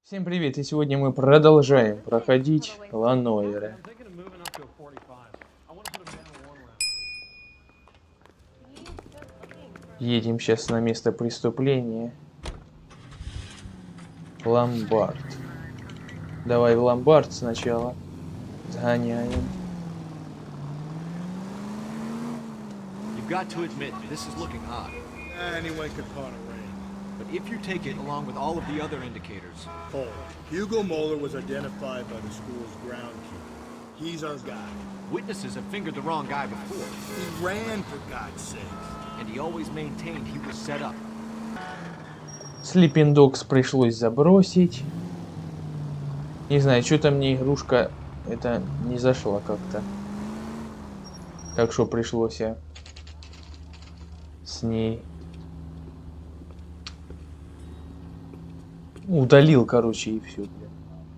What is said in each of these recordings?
Всем привет, и сегодня мы продолжаем проходить Noire. Едем сейчас на место преступления. Ломбард. Давай в ломбард сначала. Сгоняем. You've got to admit, this is looking odd. Anyone could pawn a ring. But if you take it along with all of the other indicators... Hold. Hugo Moeller was identified by the school's groundkeeper. He's our guy. Witnesses have fingered the wrong guy before. He ran, for God's sake. And he always maintained he was set up. Sleeping Dogs пришлось забросить. Не знаю, что-то мне игрушка это не зашла как-то. Так что пришлось я с ней... Удалил, короче, и все.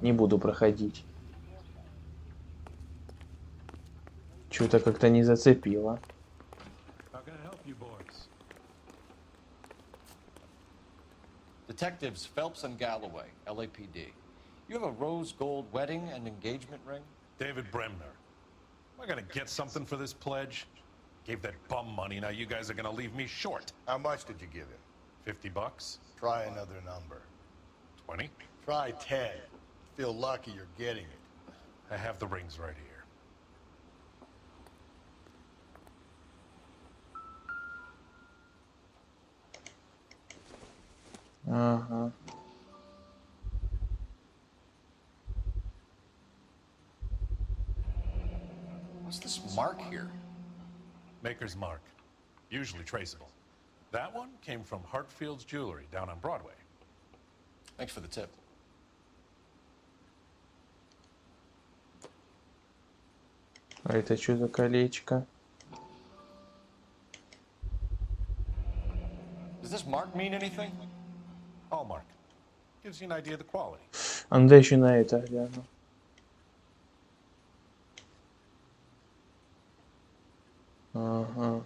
Не буду проходить. Что-то как-то не зацепило. Detectives Phelps and Galloway, LAPD. You have a rose gold wedding and engagement ring? David Bremner. Am I gonna get something for this pledge? Gave that bum money, now you guys are gonna leave me short. How much did you give him? $50? Try another number. 20? Try 10. Feel lucky you're getting it. I have the rings right here. Ага. What's this mark here? Maker's mark. Usually traceable. That one came from Hartfield's Jewelry down on Broadway. Thanks for the tip. А это что за колечко? Does this mark mean anything? Hallmark. Gives you an idea of the quality. А ну да еще на это гляну. Ага.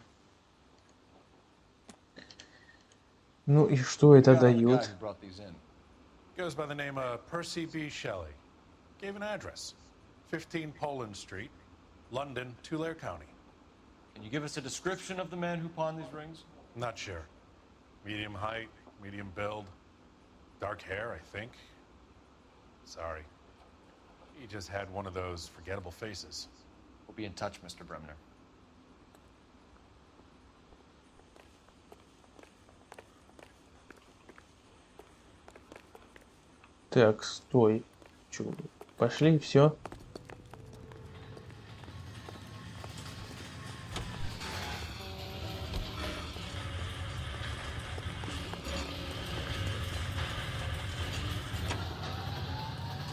Ну и что это дает? Goes by the name of Percy B. Shelley. Gave an address. 15 Poland Street, London, Tulare County. Can you give us a description of the man who pawned these rings? Not sure. Medium height, medium build. Dark hair, I think. Sorry. He just had one of those forgettable faces. We'll be in touch, Mr. Bremner. Так, стой. Чё? Пошли, все.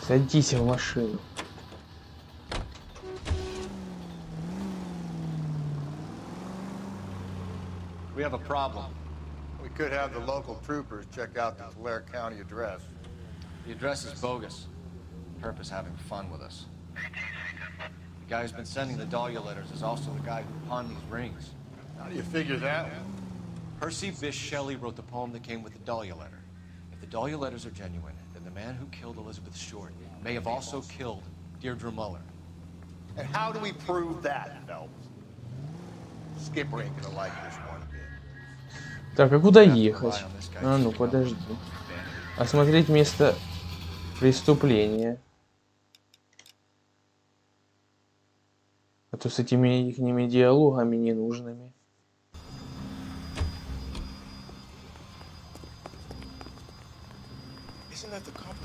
Садись в машину. We have a problem. We could have the local troopers check out the Tulare County address. The address is bogus. Perp is having fun with us. The guy who's been sending the Dahlia letters is also the guy who pawned these rings. How do you figure that? Percy Bysshe Shelley wrote the poem that came with the Dahlia letter. If the Dahlia letters are genuine, then the man who killed Elizabeth Short may have also killed Deirdre Muller. And how do we prove that, Phelps? Skipper ain't gonna like this one bit. Так, а куда ехать? А ну подожди. Осмотреть место преступления. А то с этими ихними диалогами ненужными. Isn't that the cop?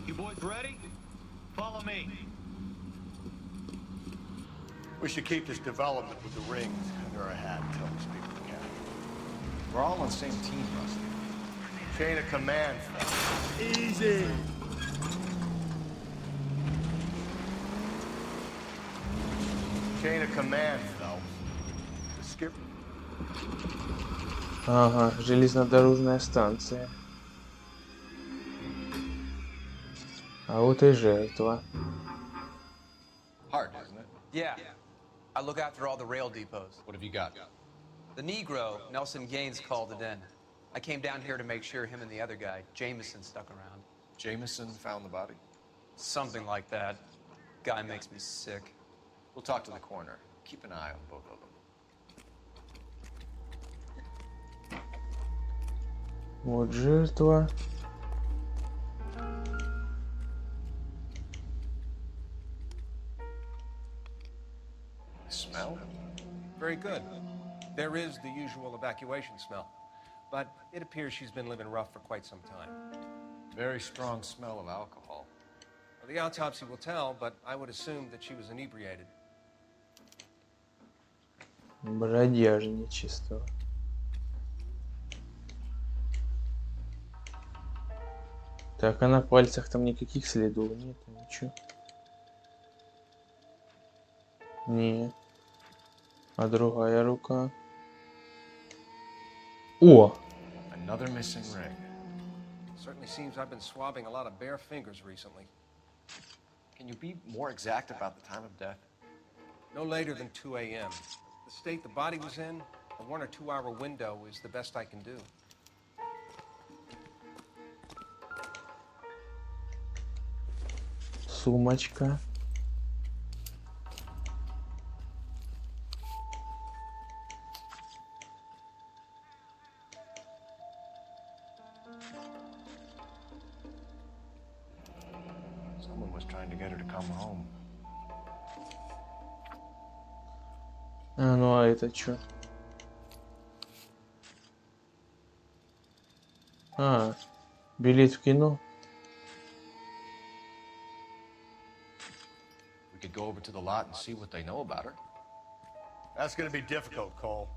You boys ready? Follow me. We should keep this development with the rings under our hat until we speak with the captain. We're all on the same team, Rusty. Chain of command, Phelps. Easy. Chain of command, Phelps. The skipper. Ага, железнодорожная станция. А вот и жертва. Hard, isn't it? Yeah. I look after all the rail depots. What have you got? The Negro, Nelson Gaines, called it in. I came down here to make sure him and the other guy, Jameson, stuck around. Jameson found the body? Something like that. Guy makes me sick. We'll talk to the coroner. Keep an eye on both of them. Вот жертва. Smell? Very good. There is the usual evacuation smell, but it appears she's been living rough for quite some time. Very strong smell of alcohol. Well, the autopsy will tell, but I would assume that she was inebriated. Бродяжничество. Так, а на пальцах там никаких следов нет, ничего. Не. А другая рука. О! Another missing ring. Certainly seems I've been swabbing a lot of bare fingers recently. Can you be more exact about the time of death? No later than 2 a.m. The state the body was in, a 1 or 2 hour window is the best I can do. Сумочка. Someone was trying to get her to come home. А, ну а это что? А, билет в кино. We could go over to the lot and see what they know about her. That's gonna be difficult, Cole.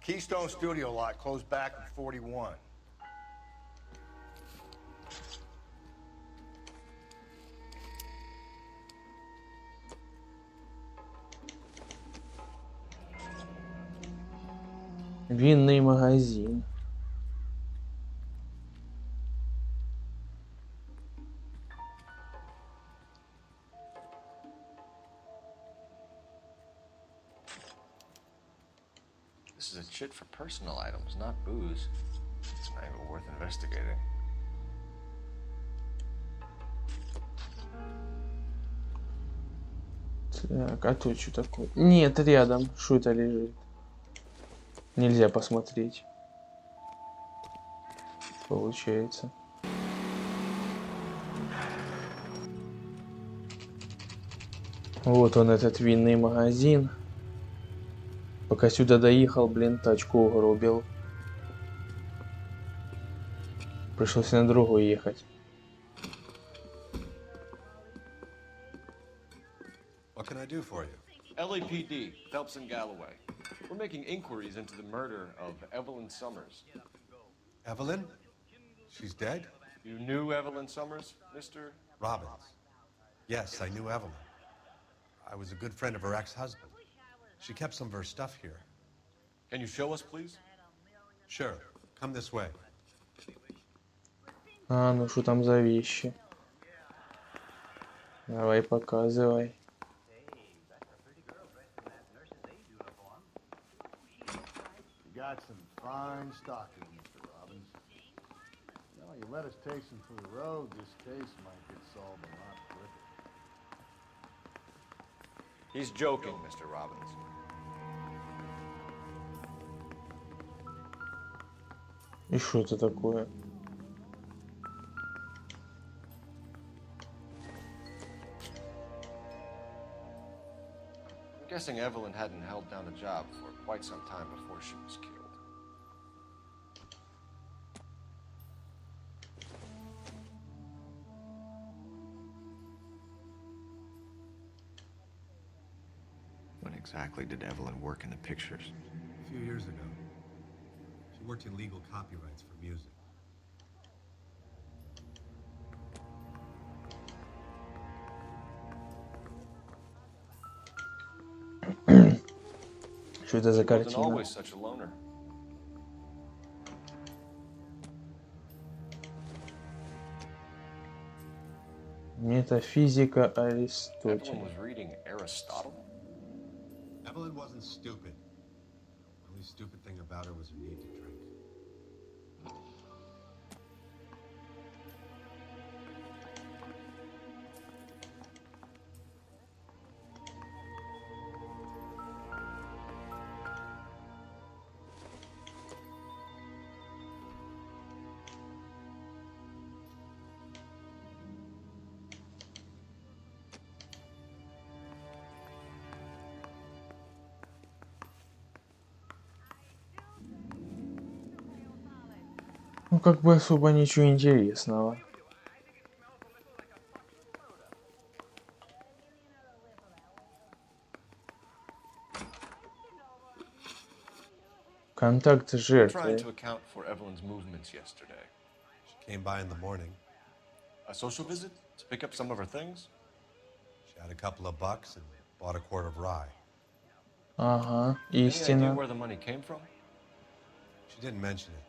Keystone Studio lot closed back in 41. Винный магазин. This is a chit for personal items, not booze. It's an angle worth investigating. Так, а тут что такое? Нет, рядом. Что это лежит? Нельзя посмотреть. Получается. Вот он, этот винный магазин. Пока сюда доехал, блин, тачку угробил. Пришлось на другой ехать. What can I do for you? LAPD, Phelps and Galloway. We're making inquiries into the murder of Evelyn Summers. Evelyn? She's dead? You knew Evelyn Summers, Mr. Robbins. Yes, I knew Evelyn. I was a good friend of her ex-husband. She kept some of her stuff here. Can you show us, please? Sure. Come this way. А, ну что там за вещи? Давай, показывай. You got some fine stockings, Mr. Robbins. You know, you let us take some for the road, this case might get solved a lot quicker. He's joking, Mr. Robbins. И что это такое? I'm guessing Evelyn hadn't held down a job for quite some time before she was killed. When exactly did Evelyn work in the pictures? A few years ago. She worked in legal copyrights for music. Что это за Wasn't картина? always such a loner. Метафизика Evelyn Аристотеля. was reading Aristotle. Evelyn wasn't stupid. only stupid thing about her was her need to drink. Ну, как бы особо ничего интересного. Контакт с Trying жертвой. to account for Evelyn's movements yesterday. She came by in the morning. A social visit to pick up some of her things? She had a couple of bucks and bought a quart of rye. Ага, Any idea истина. where the money came from? She didn't mention it,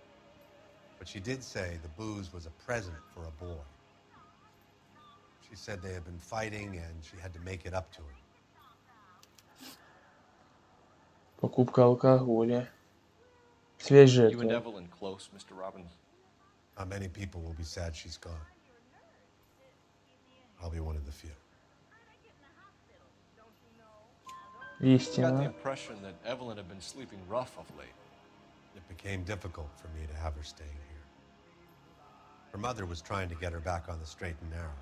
but she did say the booze was a present for a boy. She said they had been fighting and she had to make it up to him. Покупка алкоголя. Связь You and жертвы. Evelyn close, Mr. Robbins? Not many people will be sad she's gone. I'll be one of the few. I got the Истина. impression that Evelyn had been sleeping rough of late. It became difficult for me to have her staying here. Her mother was trying to get her back on the straight and narrow.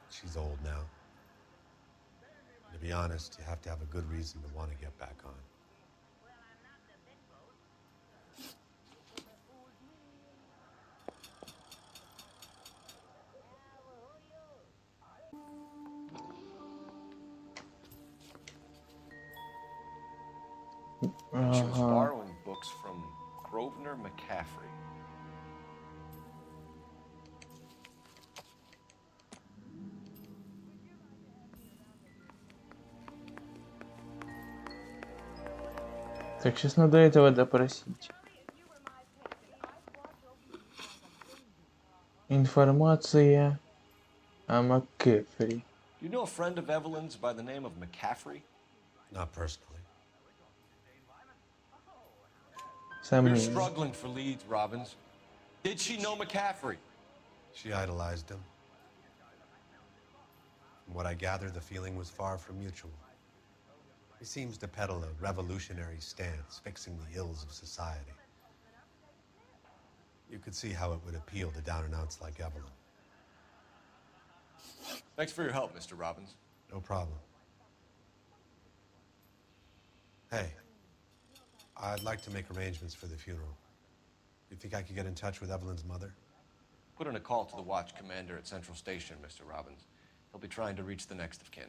She's old now. And to be honest, you have to have a good reason to want to get back on. She was Ага. borrowing books from Grosvenor McCaffrey. Так, сейчас надо этого допросить. Информация о МакКефри. Do you know a friend of Evelyn's by the name of McCaffrey? Not personally. We're Сомнения. struggling for leads, Robbins. Did she know McCaffrey? She idolized him. From what I gather, the feeling was far from mutual. He seems to peddle a revolutionary stance, fixing the ills of society. You could see how it would appeal to down-and-outs like Evelyn. Thanks for your help, Mr. Robbins. No problem. Hey, I'd like to make arrangements for the funeral. You think I could get in touch with Evelyn's mother? Put in a call to the watch commander at Central Station, Mr. Robbins. He'll be trying to reach the next of kin.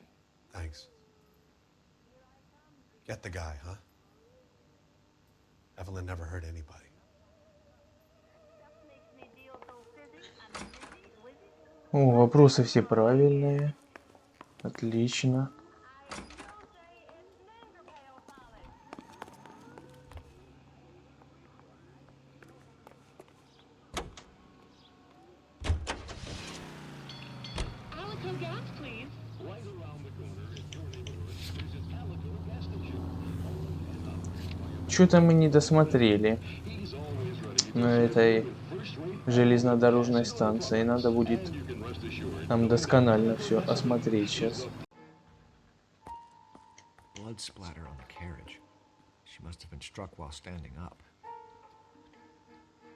Thanks. Get the guy, huh? Evelyn never hurt anybody. О, вопросы все правильные. Отлично. Что-то мы не досмотрели на этой железнодорожной станции. Надо будет нам досконально все осмотреть сейчас. Blood splatter on the carriage. She must have been struck while standing up.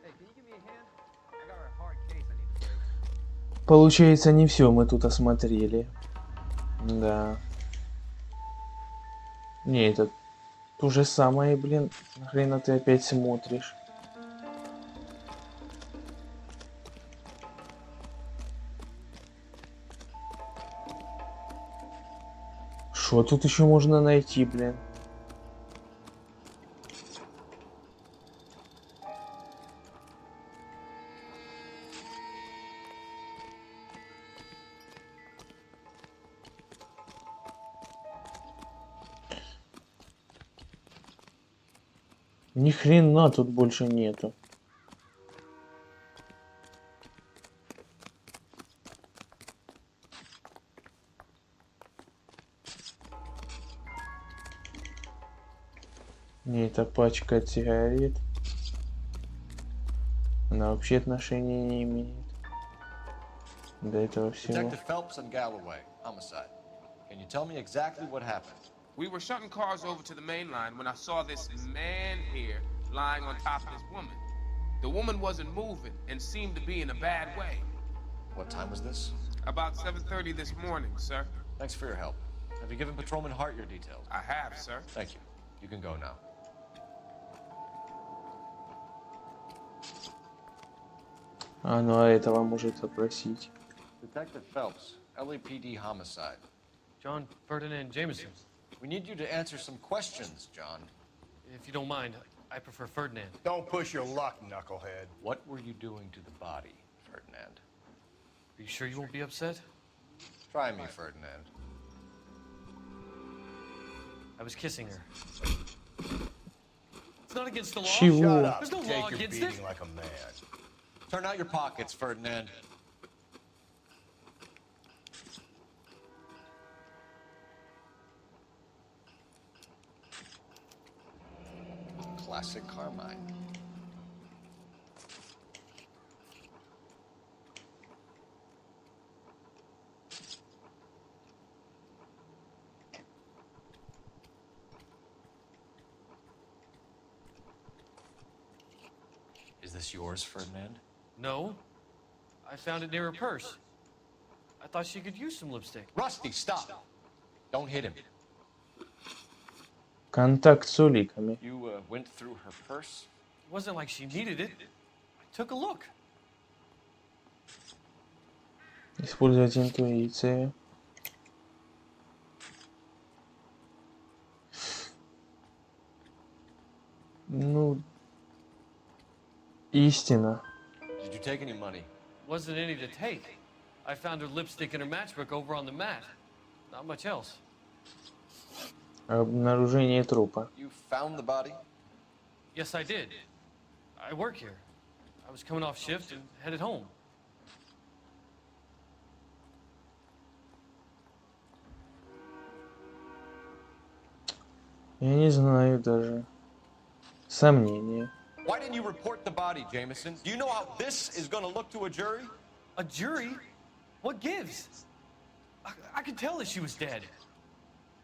Hey, can you give me a hand? I got a hard case I need to break. Получается, не все мы тут осмотрели. Да. Не, это то же самое, блин. Нахрена ты опять смотришь? Что тут еще можно найти, блин? Ни хрена тут больше нету. Не, это пачка сигарет. Она вообще отношения не имеет до этого всего. Detective Phelps and Galloway, homicide. Can you tell me exactly what happened? We were shutting cars over to the main line when I saw this man here lying on top of this woman. The woman wasn't moving and seemed to be in a bad way. What time was this? About 7:30 this morning, sir. Thanks for your help. Have you given Patrolman Hart your details? I have, sir. Thank you. You can go now. А, ну а этого может опросить. Detective Phelps, LAPD homicide. John Ferdinand Jameson. We need you to answer some questions, John. If you don't mind, I prefer Ferdinand. Don't push your luck, knucklehead. What were you doing to the body, Ferdinand? Are you sure you won't be upset? Try me, Ferdinand. I was kissing her. It's not against the law. Чего? Shut up. There's no Take law your against beating it. like a man. Turn out your pockets, Ferdinand. Classic Carmine. Is this yours, Ferdinand? No. I found it near her purse. I thought she could use some lipstick. Rusty, stop! Don't hit him. Контакт с уликами. You went through her purse? It wasn't like she needed it. I took a look. Использовать интуицию. Ну, истина. Did you take any money? Wasn't any to take. I found her lipstick and her matchbook over on the mat. Not much else. Обнаружение трупа. You found the body? Yes, I did. I work here. I was coming off shift and headed home. Я не знаю даже. Сомнения. Why didn't you report the body, Jameson? Do you know how this is going to look to a jury? A jury? What gives? I could tell that she was dead.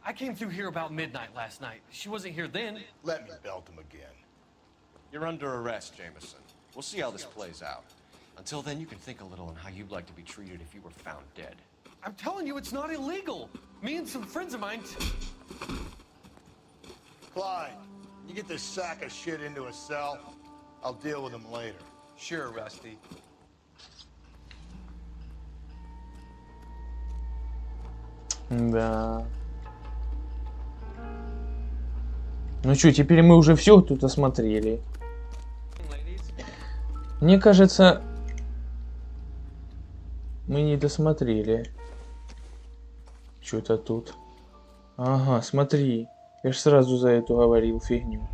I came through here about midnight last night. She wasn't here then. Let me belt him again. You're under arrest, Jameson. We'll see how this plays out. Until then, you can think a little on how you'd like to be treated if you were found dead. I'm telling you, it's not illegal. Me and some friends of mine... Clyde, you get this sack of shit into a cell. I'll deal with him later. Sure, Rusty. Да. Ну что, теперь мы уже все тут осмотрели. Мне кажется, мы не досмотрели. Что-то тут. Ага, смотри. Я ж сразу за эту говорил фигню.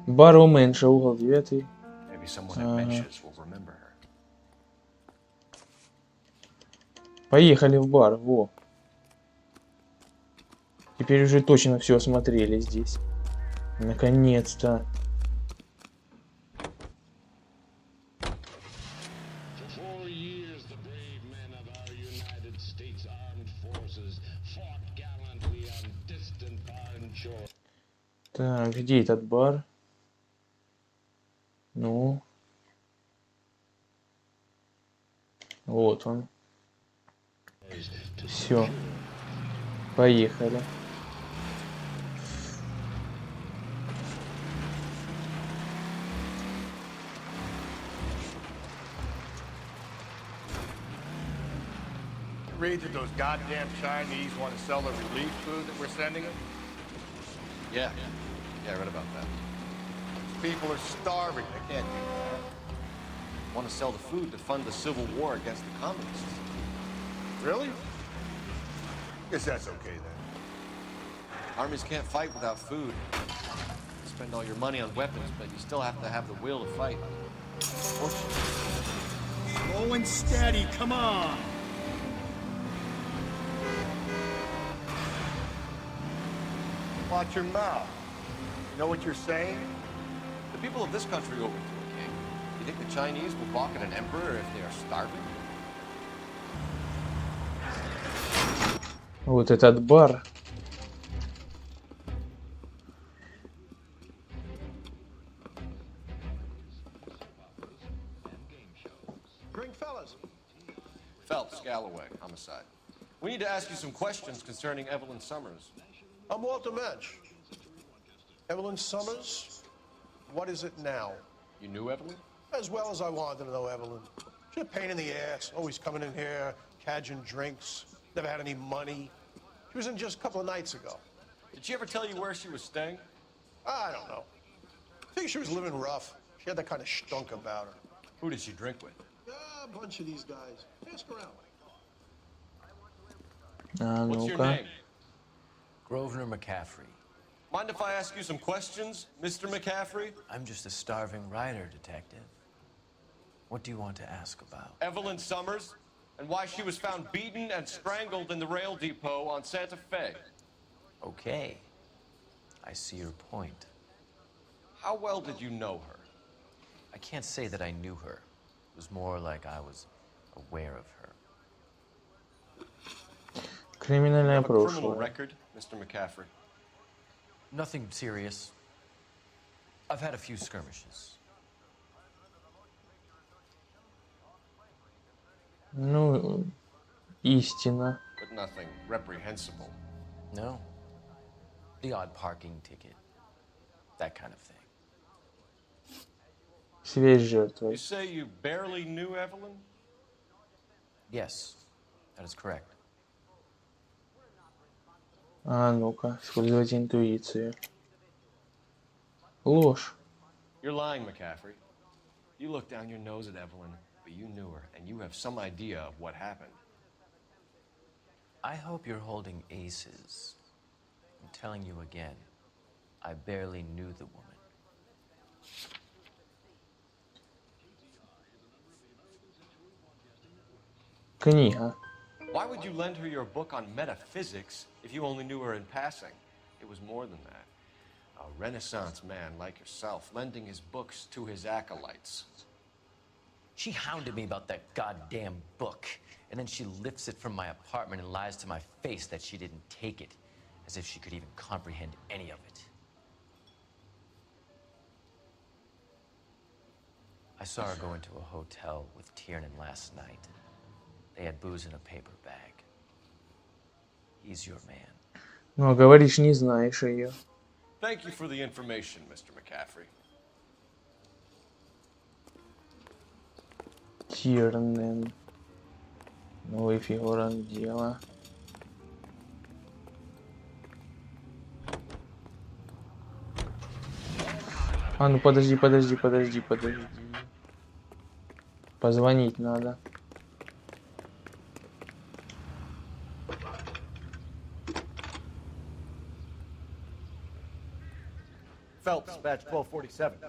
Бар уменьша, угол 9. Maybe someone at Mench's will remember her. Поехали в бар, во. Теперь уже точно все осмотрели здесь. Наконец-то. Так, где этот бар? Ну. Вот он. Все. Поехали. Read that those goddamn Chinese want to sell the relief food that we're sending them? Yeah. Yeah, I read about that. People are starving. They can't do that. Want to sell the food to fund the civil war against the communists. Really? Guess that's okay then. Armies can't fight without food. You spend all your money on weapons, but you still have to have the will to fight. Slow and steady, come on! Watch your mouth. You know what you're saying? The people of this country owe it to a king. You think the Chinese will balk at an emperor if they are starving? Вот этот бар. Drink, fellas. Phelps, Galloway, homicide. We need to ask you some questions concerning Evelyn Summers. I'm Walter Mensch. Evelyn Summers? What is it now? You knew Evelyn? As well as I wanted to know Evelyn. She's a pain in the ass, always coming in here, cadging drinks, never had any money. She was in just a couple of nights ago. Did she ever tell you where she was staying? I don't know. I think she was living rough. She had that kind of stunk about her. Who did she drink with? A bunch of these guys. Ask around. What's your name? Grosvenor McCaffrey. Mind if I ask you some questions, Mr. McCaffrey? I'm just a starving writer, detective. What do you want to ask about? Evelyn Summers, and why she was found beaten and strangled in the rail depot on Santa Fe. Okay. I see your point. How well did you know her? I can't say that I knew her. It was more like I was aware of her. Криминальное Criminal прошлое. record, Mr. McCaffrey. Nothing serious. I've had a few skirmishes. Ну, истина. But nothing reprehensible. No. The odd parking ticket. That kind of thing. Связь с жертвой. You say you barely knew Evelyn? Yes, that is correct. А ну-ка, использовать интуицию. Ложь. You're lying, McCaffrey. You looked down your nose at Evelyn, but you knew her, and you have some idea of what happened. I hope you're holding aces. I'm telling you again, I barely knew the woman. Книга. Why would you lend her your book on metaphysics if you only knew her in passing? It was more than that. A Renaissance man like yourself, lending his books to his acolytes. She hounded me about that goddamn book, and then she lifts it from my apartment and lies to my face that she didn't take it, as if she could even comprehend any of it. I saw her go into a hotel with Tiernan last night. They had booze in a paper bag. He's your man. Ну, а говоришь, не знаешь ее. Thank you for the information, Mr. McCaffrey. Тирнен. Новый фигурант дела. А, ну подожди. Позвонить надо. Phelps, badge 1247.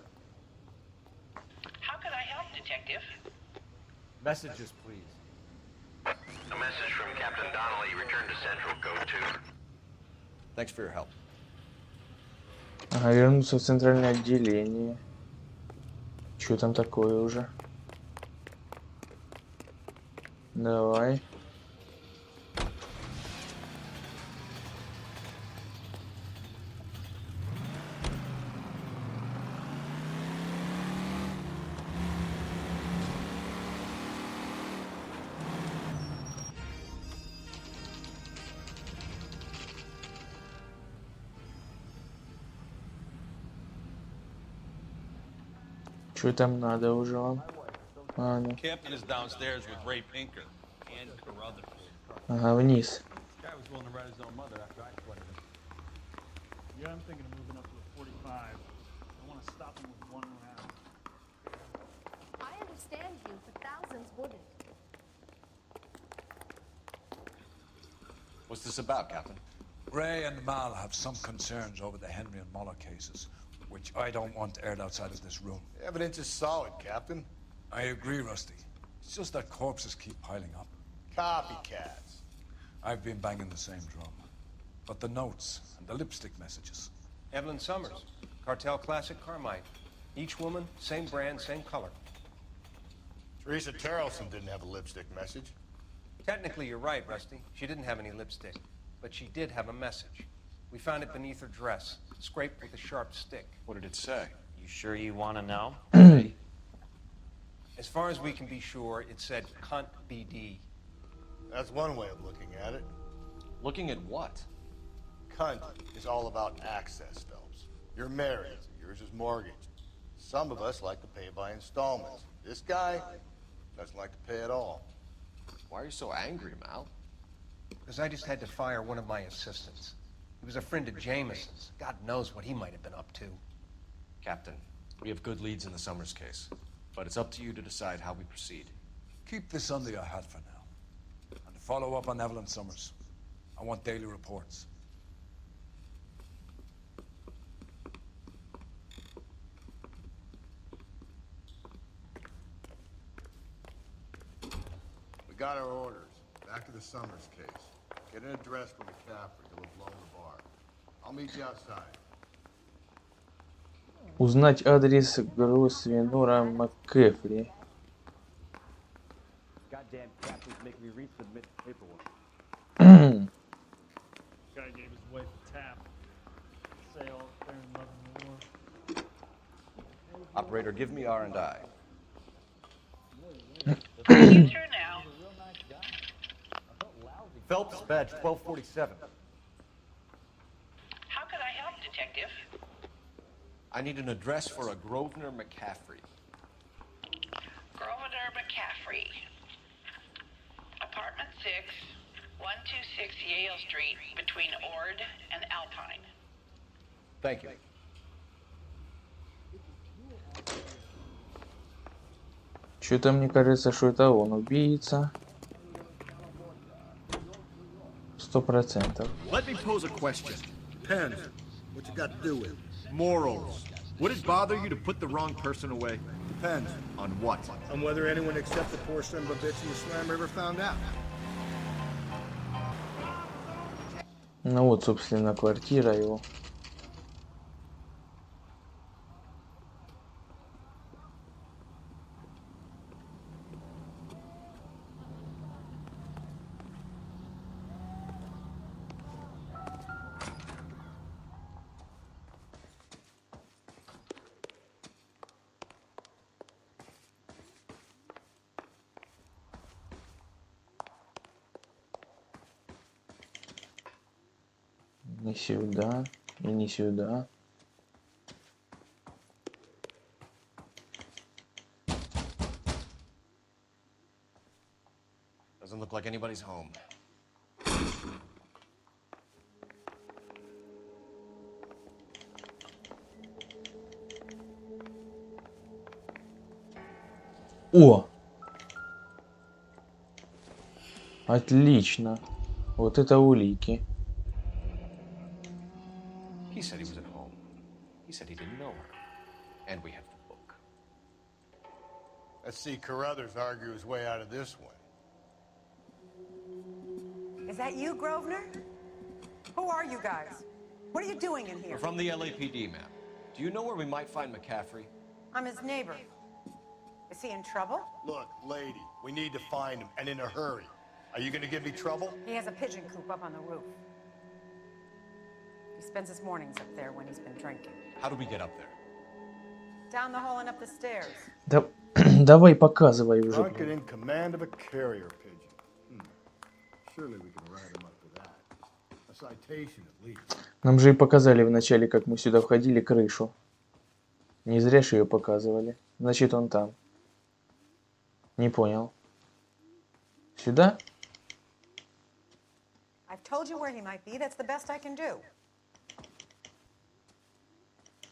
How can I help, Detective? Messages, please. A message from Captain Donnelly. Return to Central. Code 2. Thanks for your help. Ага, вернуться в центральное отделение. Что там такое уже? Давай. Что там надо уже вам? А, ну. Captain is downstairs with Ray Pinker and Carruthers. Ага, вниз. Guy was willing to write his own mother after I sweated him. Yeah, I'm thinking of moving up to a 45. I want to stop him with one round. I understand you, but thousands wouldn't. What's this about, Captain? Ray and Mal have some concerns over the Henry and Muller cases, which I don't want aired outside of this room. Evidence is solid, Captain. I agree, Rusty. It's just that corpses keep piling up. Copycats. I've been banging the same drum. But the notes and the lipstick messages. Evelyn Summers. Cartel Classic Carmine. Each woman, same brand, same color. Teresa Tarleson didn't have a lipstick message. Technically, you're right, Rusty. She didn't have any lipstick, but she did have a message. We found it beneath her dress, scraped with a sharp stick. What did it say? You sure you want to know? As far as we can be sure, it said cunt BD. That's one way of looking at it. Looking at what? Cunt is all about access, Phelps. You're married, yours is mortgaged. Some of us like to pay by installments. This guy doesn't like to pay at all. Why are you so angry, Mal? Because I just had to fire one of my assistants. He was a friend of Jameson's. God knows what he might have been up to. Captain, we have good leads in the Summers case, but it's up to you to decide how we proceed. Keep this under your hat for now. And to follow up on Evelyn Summers, I want daily reports. We got our orders. Back to the Summers case. Get an address for McCaffrey. He'll have blown the bar. I'll meet you outside. Узнать адрес Гроссвенора МакКефри. Goddamn captains make me resubmit paperwork. Guy gave his wife a tap. Say all fair and love and war. Operator, give me R&I. Phelps, badge 1247. How could I help, Detective? I need an address for a Grosvenor McCaffrey. Grosvenor McCaffrey. Apartment 6, 126 Yale Street, between Ord and Alpine. Thank you. Что-то мне кажется, что это он убийца. 100%. Let me pose a question. Depends. What you got to do with it? Morals. Would it bother you to put the wrong person away? Depends. On what? On whether anyone except the poor son of a bitch in the Slam River found out. Ну вот, собственно, квартира его. Не сюда и не сюда. Doesn't look like anybody's home. О! Отлично. Вот это улики. He said he was at home. He said he didn't know her. And we have the book. Let's see Carruthers argue his way out of this one. Is that you, Grosvenor? Who are you guys? What are you doing in here? We're from the LAPD, ma'am. Do you know where we might find McCaffrey? I'm his neighbor. Is he in trouble? Look, lady, we need to find him, and in a hurry. Are you gonna give me trouble? He has a pigeon coop up on the roof. He spends his mornings up there when he's been drinking. How do we get up there? Down the hall and up the stairs. Да, давай показывай уже. Drunken in command of a carrier pigeon. Surely we can write him up for that. A citation at least. Нам же и показали в начале, как мы сюда входили, крышу. Не зря же ее показывали. Значит, он там. Не понял. Сюда? I've told you where he might be. That's the best I can do.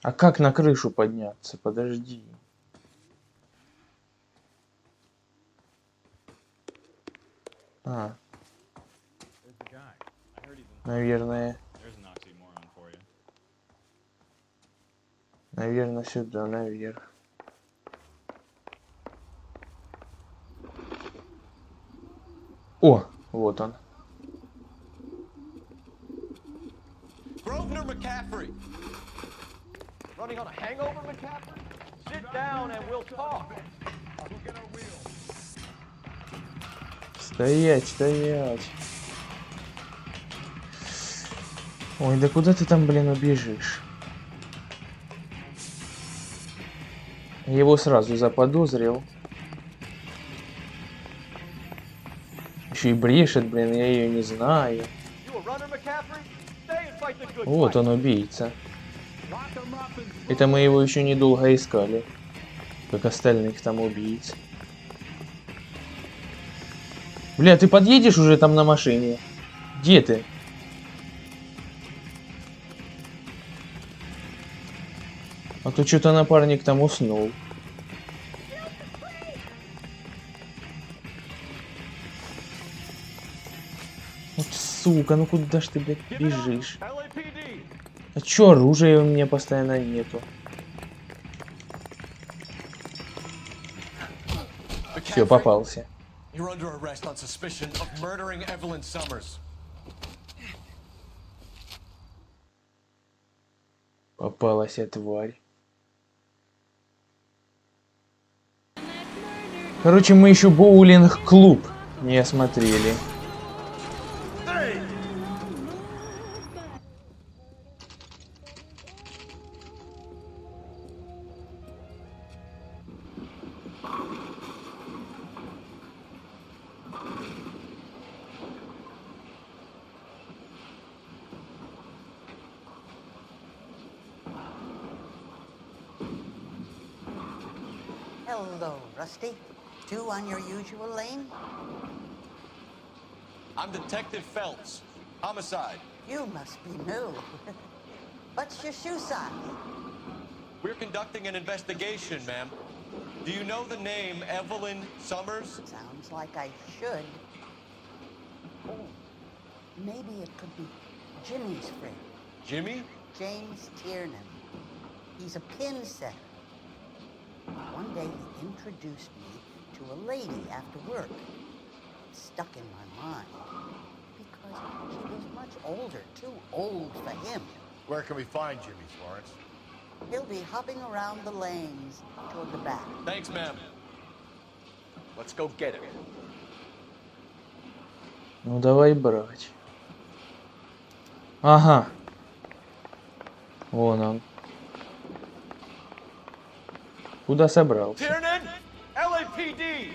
А как на крышу подняться? Подожди. А. Наверное. Наверное, сюда, наверх. О, вот он. Grosvenor McCaffrey. Running on a hangover, McCaffrey? Sit down and we'll talk. Стоять, стоять. Ой, да куда ты там, блин, убежишь? Его сразу заподозрил. Еще и брешет, блин, я ее не знаю. Вот он, убийца. Это мы его еще недолго искали, как остальных там убийц. Бля, ты подъедешь уже там на машине? Где ты? А то что-то напарник там уснул. Вот сука, ну куда ж ты, блядь, бежишь? А чё оружия у меня постоянно нету? Все, попался. Попалась тварь. Короче, мы еще боулинг-клуб не осмотрели. Hello, Rusty. Two on your usual lane? I'm Detective Phelps. Homicide. You must be new. What's your shoe size? We're conducting an investigation, ma'am. Do you know the name Evelyn Summers? Sounds like I should. Oh, maybe it could be Jimmy's friend. Jimmy? James Tiernan. He's a pin setter. One day he introduced me to a lady after work. It stuck in my mind because she was much older, too old for him. Where can we find Jimmy, Florence? He'll be hopping around the lanes toward the back. Thanks, ma'am. Let's go get him. Ну давай брать. Ага. Вон он. Куда собрался? Tiernan, LAPD.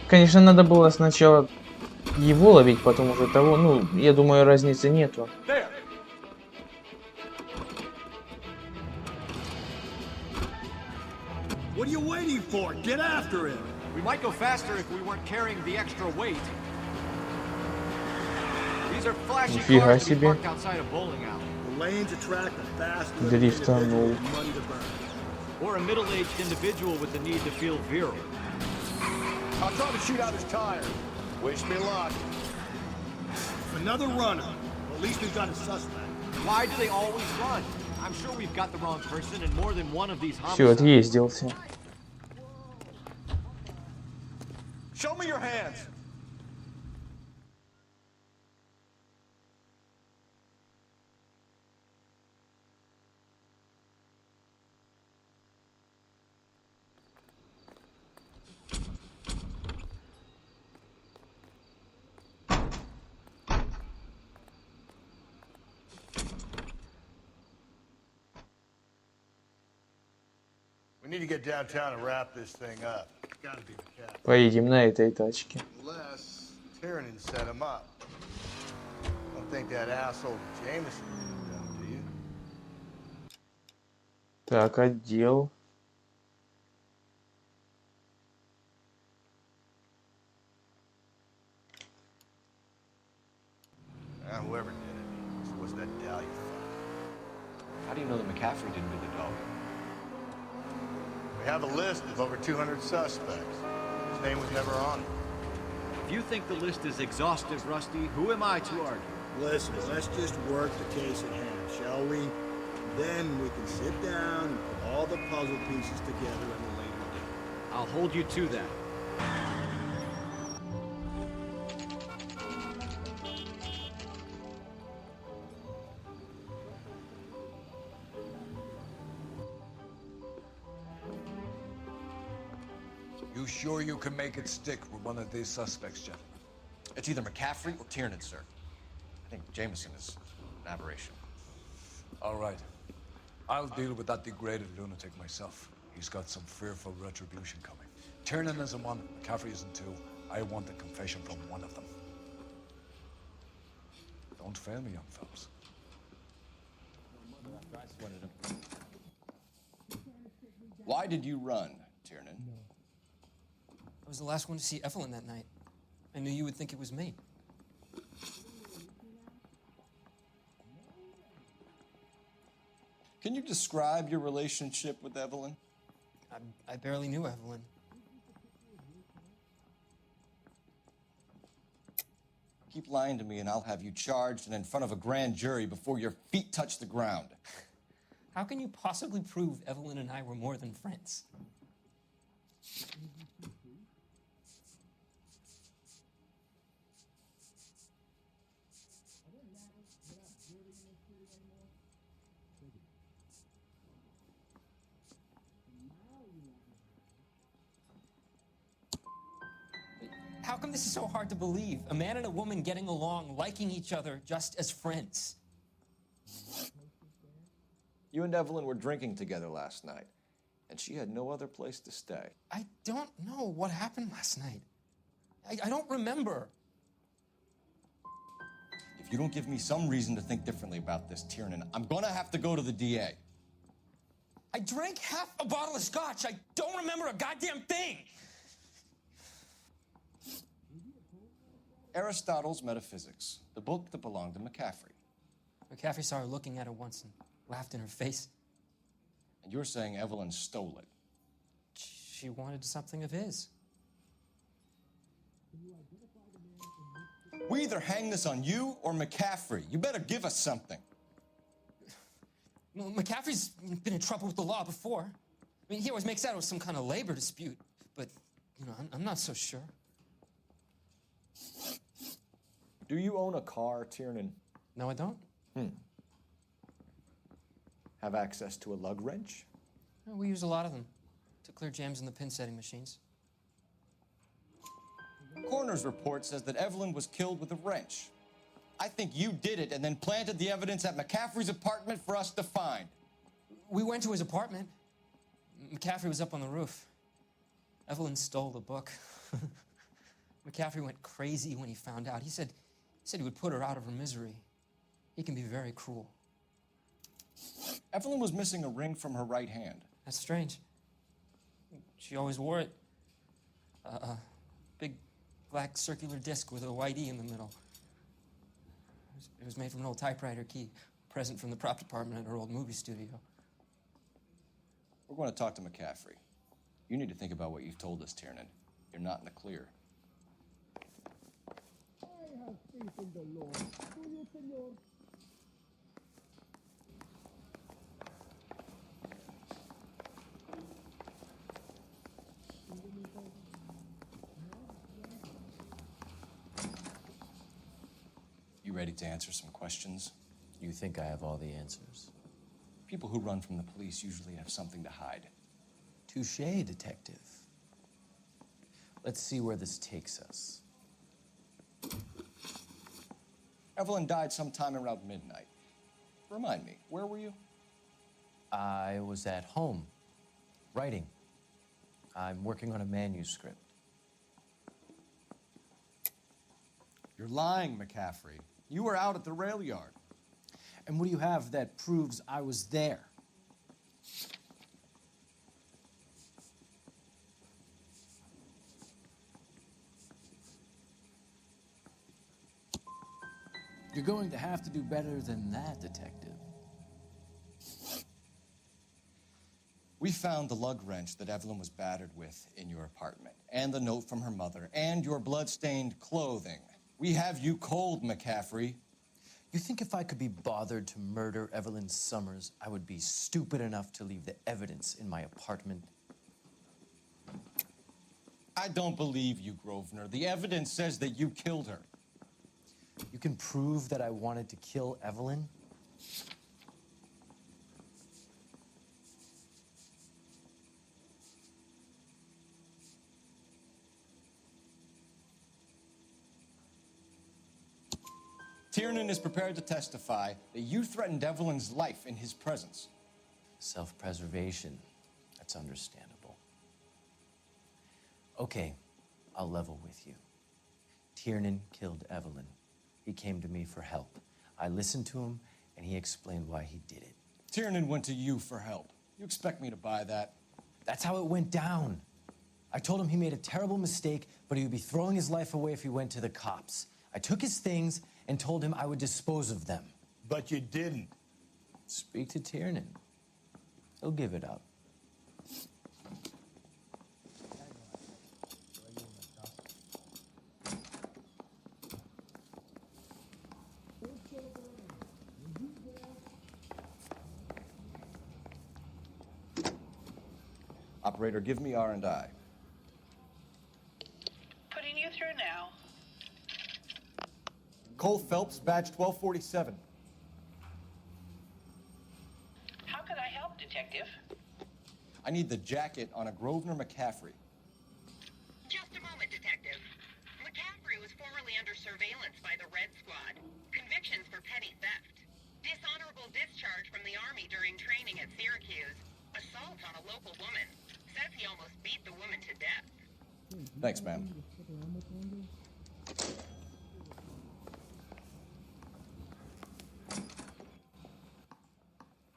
Конечно, надо было сначала его ловить, потом уже того. Ну, я думаю, разницы нету. There. What are you waiting for? Get after him! We might go faster if we weren't carrying the extra weight. These are flashy Нифига cars to be себе. parked outside a bowling alley. The lanes attract a fast Дрифтанул. with money to burn. Or a middle-aged individual with the need to feel virile. I'll try to shoot out his tire. Wish me luck. Another runner. Well, at least we've got a suspect. Why do they always run? I'm sure we've got the wrong person in more than one of these Все, homicides. отъездился. Show me your hands. We need to get downtown and wrap this thing up. Gotta be the cat. Поедем на этой тачке. Unless Tiernan set him up. Don't think that asshole Jameson did that, do you? Так, отдел. Whoever did it was that Dahlia fuck. How do you know that McCaffrey didn't do the dog? We have a list of over 200 suspects. His name was never on it. If you think the list is exhaustive, Rusty, who am I to argue? Listen, let's just work the case at hand, shall we? Then we can sit down and put all the puzzle pieces together at a later date. I'll hold you to that. You sure you can make it stick with one of these suspects, gentlemen? It's either McCaffrey or Tiernan, sir. I think Jameson is an aberration. All right. I'll deal with that degraded lunatic myself. He's got some fearful retribution coming. Tiernan isn't one, McCaffrey isn't two. I want a confession from one of them. Don't fail me, young fellas. Why did you run, Tiernan? I was the last one to see Evelyn that night. I knew you would think it was me. Can you describe your relationship with Evelyn? I barely knew Evelyn. Keep lying to me and I'll have you charged and in front of a grand jury before your feet touch the ground. How can you possibly prove Evelyn and I were more than friends? How come this is so hard to believe? A man and a woman getting along, liking each other just as friends. You and Evelyn were drinking together last night, and she had no other place to stay. I don't know what happened last night. I don't remember. If you don't give me some reason to think differently about this, Tiernan, I'm gonna have to go to the DA. I drank half a bottle of scotch. I don't remember a goddamn thing. Aristotle's Metaphysics, the book that belonged to McCaffrey. McCaffrey saw her looking at it once and laughed in her face. And you're saying Evelyn stole it? She wanted something of his. We either hang this on you or McCaffrey. You better give us something. Well, McCaffrey's been in trouble with the law before. I mean, he always makes out it was some kind of labor dispute, but, you know, I'm not so sure. Do you own a car, Tiernan? No, I don't. Have access to a lug wrench? Well, we use a lot of them to clear jams in the pin-setting machines. Coroner's report says that Evelyn was killed with a wrench. I think you did it and then planted the evidence at McCaffrey's apartment for us to find. We went to his apartment. McCaffrey was up on the roof. Evelyn stole the book. McCaffrey went crazy when he found out. He said he would put her out of her misery. He can be very cruel. Evelyn was missing a ring from her right hand. That's strange. She always wore it. A big black circular disc with a white E in the middle. It was made from an old typewriter key, a present from the prop department at her old movie studio. We're going to talk to McCaffrey. You need to think about what you've told us, Tiernan. You're not in the clear. I have faith in the Lord. Do you, Senor? You ready to answer some questions? You think I have all the answers? People who run from the police usually have something to hide. Touché, detective. Let's see where this takes us. Evelyn died sometime around midnight. Remind me, where were you? I was at home, writing. I'm working on a manuscript. You're lying, McCaffrey. You were out at the rail yard. And what do you have that proves I was there? You're going to have to do better than that, detective. We found the lug wrench that Evelyn was battered with in your apartment, and the note from her mother, and your blood-stained clothing. We have you cold, McCaffrey. You think if I could be bothered to murder Evelyn Summers, I would be stupid enough to leave the evidence in my apartment? I don't believe you, Grosvenor. The evidence says that you killed her. You can prove that I wanted to kill Evelyn? Tiernan is prepared to testify that you threatened Evelyn's life in his presence. Self-preservation. That's understandable. Okay, I'll level with you. Tiernan killed Evelyn. He came to me for help. I listened to him, and he explained why he did it. Tiernan went to you for help. You expect me to buy that? That's how it went down. I told him he made a terrible mistake, but he would be throwing his life away if he went to the cops. I took his things and told him I would dispose of them. But you didn't. Speak to Tiernan. He'll give it up. Operator, give me R&I. Putting you through now. Cole Phelps, badge 1247. How could I help, Detective? I need the jacket on a Grosvenor McCaffrey. Just a moment, Detective. McCaffrey was formerly under surveillance by the Red Squad. Convictions for petty theft. Dishonorable discharge from the Army during training at Syracuse. Assault on a local woman. Says he almost beat the woman to death. Thanks, ma'am.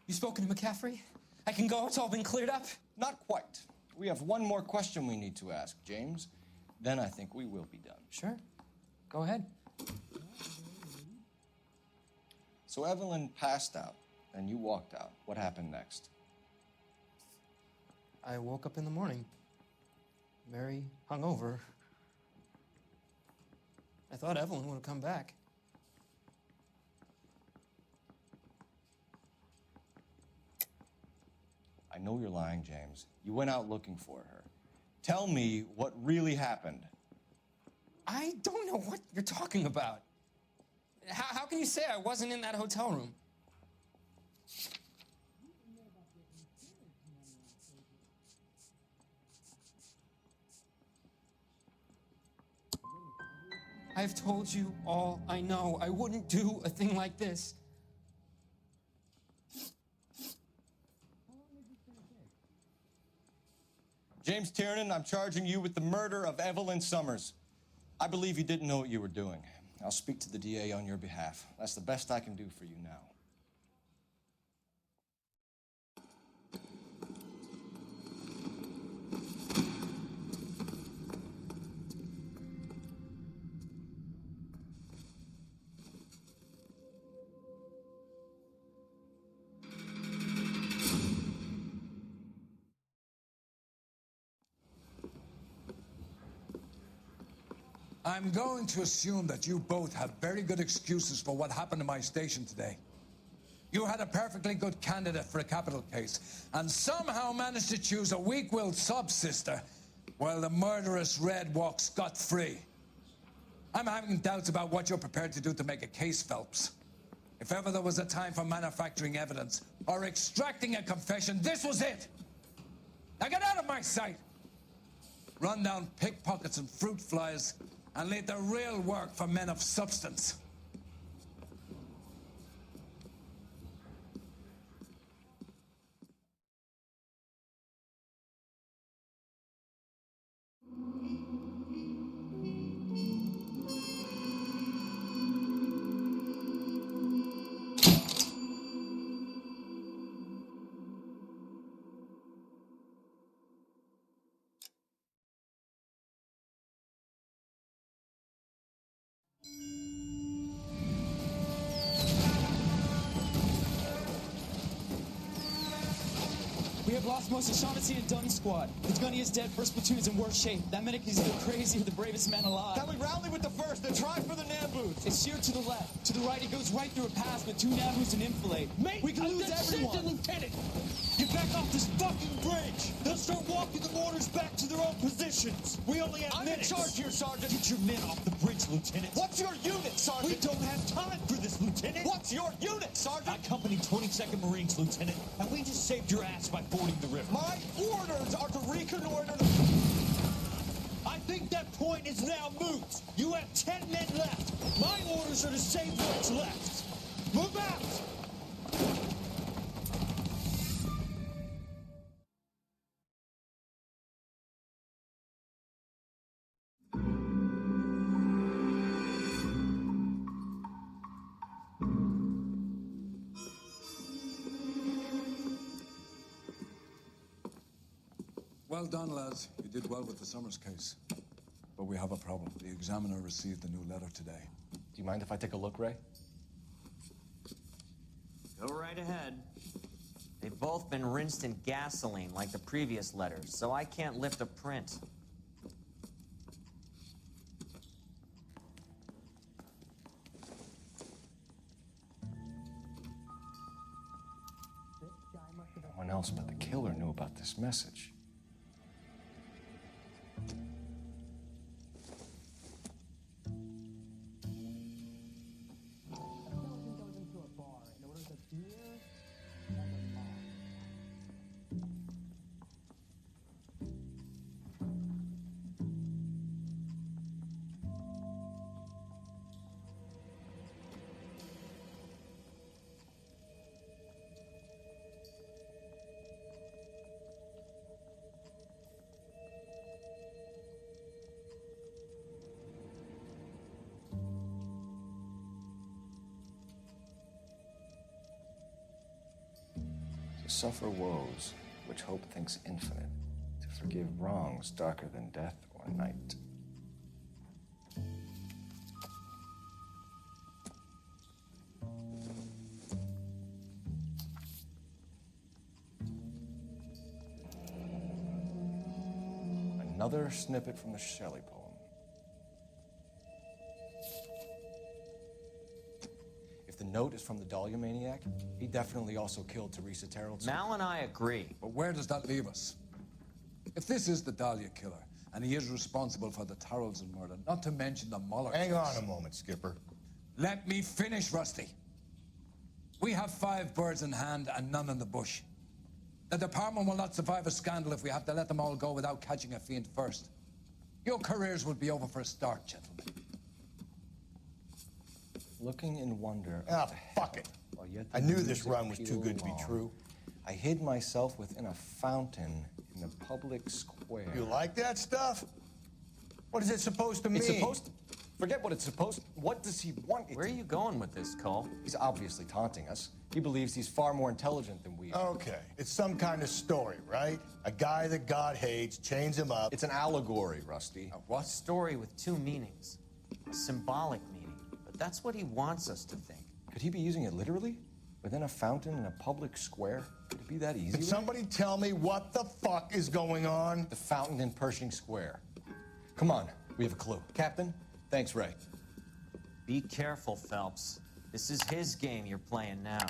You spoken to McCaffrey? I can go, it's all been cleared up? Not quite. We have one more question we need to ask, James. Then I think we will be done. Sure. Go ahead. So Evelyn passed out, and you walked out. What happened next? I woke up in the morning, very hungover. I thought Evelyn would have come back. I know you're lying, James. You went out looking for her. Tell me what really happened. I don't know what you're talking about. How can you say I wasn't in that hotel room? I've told you all I know. I wouldn't do a thing like this. James Tiernan, I'm charging you with the murder of Evelyn Summers. I believe you didn't know what you were doing. I'll speak to the DA on your behalf. That's the best I can do for you now. I'm going to assume that you both have very good excuses for what happened in my station today. You had a perfectly good candidate for a capital case, and somehow managed to choose a weak-willed sub-sister, while the murderous Red walks scot-free. I'm having doubts about what you're prepared to do to make a case, Phelps. If ever there was a time for manufacturing evidence, or extracting a confession, this was it! Now get out of my sight! Run down pickpockets and fruit flies, and leave the real work for men of substance. We have lost most of Shaughnessy and Dunn's squad. The gunny is dead. First platoon is in worse shape. That medic is either crazy or the bravest man alive. Can we rally with the first and try for the Namboos? It's sheer to the left. To the right, it goes right through a pass with 2 Namboos and enfilade. Mate, we can lose everyone. Lieutenant, get back off this fucking bridge. They'll start walking the mortars back to their own positions. We only have minutes. I'm in charge here, Sergeant. Get your men off the bridge, Lieutenant. What's your unit, Sergeant? We don't have time for this, Lieutenant. What's your unit, Sergeant? I company 22nd Marines, Lieutenant, and we just saved your ass by fording the river. My orders are to reconnoiter I think that point is now moot. You have 10 men left. My orders are to save what's left. Move out! Well done, lads. You did well with the Summers case. But we have a problem. The examiner received a new letter today. Do you mind if I take a look, Ray? Go right ahead. They've both been rinsed in gasoline like the previous letters, so I can't lift a print. No one else but the killer knew about this message. To suffer woes which hope thinks infinite, to forgive wrongs darker than death or night. Another snippet from the Shelley poem. If the note is from the Dahlia maniac, he definitely also killed Teresa Terrell. Mal and I agree. But where does that leave us? If this is the Dahlia killer, and he is responsible for the Tarrelson murder, not to mention the Muller Hang case. on a moment, Skipper. Let me finish, Rusty. We have 5 birds in hand and none in the bush. The department will not survive a scandal if we have to let them all go without catching a fiend first. Your careers will be over for a start, gentlemen. Looking in wonder. Ah, fuck it. I knew this run was too good to be true. I hid myself within a fountain in the public square. You like that stuff? What is it supposed to mean? It's supposed to... Forget what it's supposed to... What does he want it Where are you going with this, Cole? He's obviously taunting us. He believes he's far more intelligent than we are. Okay, it's some kind of story, right? A guy that God hates, chains him up. It's an allegory, Rusty. A what? Story with 2 meanings. A symbolic meaning. But that's what he wants us to think. Could he be using it literally? Within a fountain in a public square? Could it be that easy? Can somebody tell me what the fuck is going on? The fountain in Pershing Square. Come on, we have a clue. Captain, thanks, Ray. Be careful, Phelps. This is his game you're playing now.